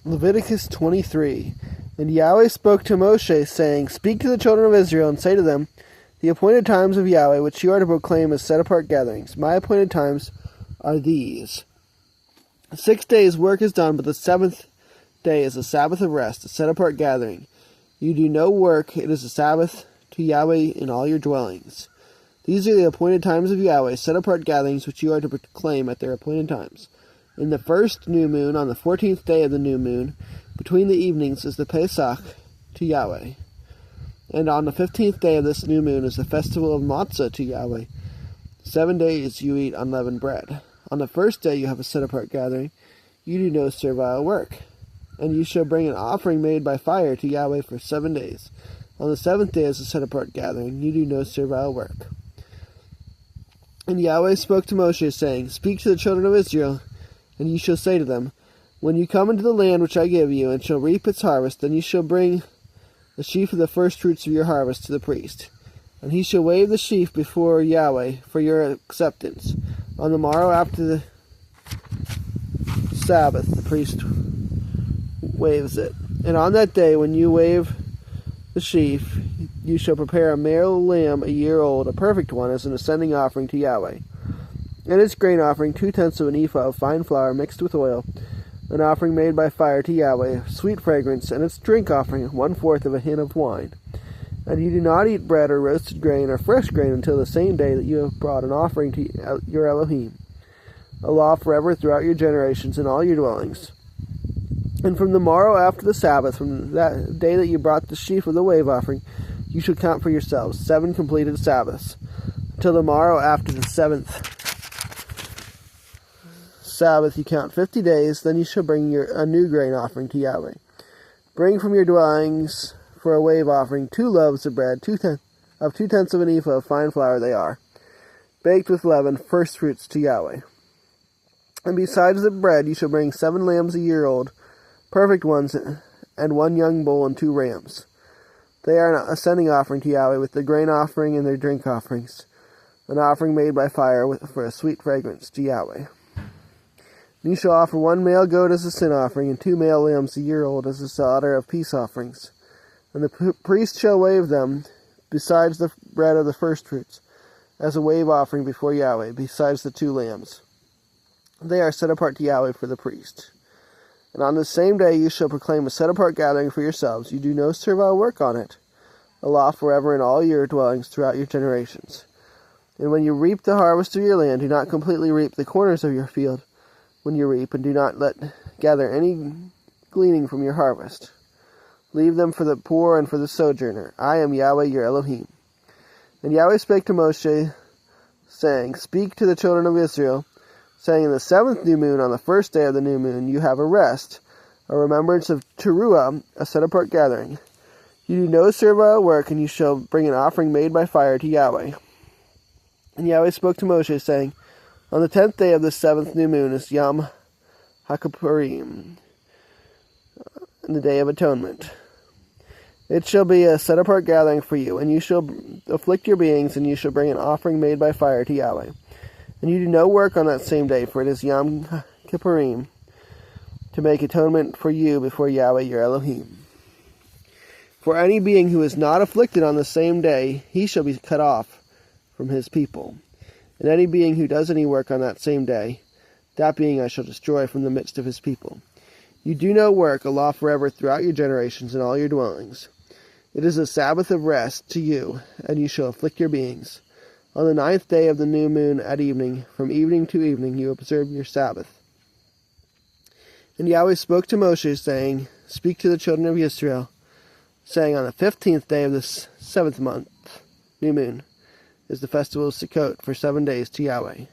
Leviticus 23. And Yahweh spoke to Moshe, saying, Speak to the children of Israel, and say to them, The appointed times of Yahweh, which you are to proclaim as set-apart gatherings. My appointed times are these. 6 days work is done, but the seventh day is a Sabbath of rest, a set-apart gathering. You do no work, it is a Sabbath to Yahweh in all your dwellings. These are the appointed times of Yahweh, set-apart gatherings, which you are to proclaim at their appointed times. In the first new moon, on the 14th day of the new moon, between the evenings, is the Pesach to Yahweh. And on the 15th day of this new moon is the festival of Matzah to Yahweh. 7 days you eat unleavened bread. On the first day you have a set-apart gathering. You do no servile work. And you shall bring an offering made by fire to Yahweh for 7 days. On the 7th day is a set-apart gathering. You do no servile work. And Yahweh spoke to Moshe, saying, Speak to the children of Israel, and you shall say to them, When you come into the land which I give you, and shall reap its harvest, then you shall bring the sheaf of the firstfruits of your harvest to the priest. And he shall wave the sheaf before Yahweh for your acceptance. On the morrow after the Sabbath, the priest waves it. And on that day, when you wave the sheaf, you shall prepare a male lamb a year old, a perfect one, as an ascending offering to Yahweh. And its grain offering, 2/10 of an ephah of fine flour mixed with oil, an offering made by fire to Yahweh, sweet fragrance, and its drink offering, 1/4 of a hin of wine. And you do not eat bread or roasted grain or fresh grain until the same day that you have brought an offering to your Elohim, a law forever throughout your generations in all your dwellings. And from the morrow after the Sabbath, from that day that you brought the sheaf of the wave offering, you shall count for yourselves 7 completed Sabbaths, until the morrow after the 7th Sabbath you count 50 days, then you shall bring a new grain offering to Yahweh. Bring from your dwellings for a wave offering 2 loaves of bread, 2/10 of an ephah of fine flour they are, baked with leaven, firstfruits to Yahweh. And besides the bread you shall bring 7 lambs a year old, perfect ones, and 1 young bull and 2 rams. They are an ascending offering to Yahweh with the grain offering and their drink offerings, an offering made by fire for a sweet fragrance to Yahweh. And you shall offer 1 male goat as a sin offering, and 2 male lambs a year old as a slaughter of peace offerings. And the priest shall wave them, besides the bread of the firstfruits, as a wave offering before Yahweh, besides the 2 lambs. They are set apart to Yahweh for the priest. And on the same day you shall proclaim a set-apart gathering for yourselves. You do no servile work on it, a law forever in all your dwellings throughout your generations. And when you reap the harvest of your land, do not completely reap the corners of your field when you reap, and do not gather any gleaning from your harvest. Leave them for the poor and for the sojourner. I am Yahweh your Elohim. And Yahweh spake to Moshe, saying, Speak to the children of Israel, saying, In the 7th new moon, on the 1st day of the new moon, you have a rest, a remembrance of Teruah, a set-apart gathering. You do no servile work, and you shall bring an offering made by fire to Yahweh. And Yahweh spoke to Moshe, saying, On the 10th day of the 7th new moon is Yom HaKippurim, the Day of Atonement. It shall be a set-apart gathering for you, and you shall afflict your beings, and you shall bring an offering made by fire to Yahweh. And you do no work on that same day, for it is Yom Kippurim, to make atonement for you before Yahweh your Elohim. For any being who is not afflicted on the same day, he shall be cut off from his people. And any being who does any work on that same day, that being I shall destroy from the midst of his people. You do no work, a law forever throughout your generations in all your dwellings. It is a Sabbath of rest to you, and you shall afflict your beings. On the 9th day of the new moon at evening, from evening to evening, you observe your Sabbath. And Yahweh spoke to Moshe, saying, Speak to the children of Israel, saying, On the 15th day of this 7th month, new moon, is the festival of Sukkot for 7 days to Yahweh.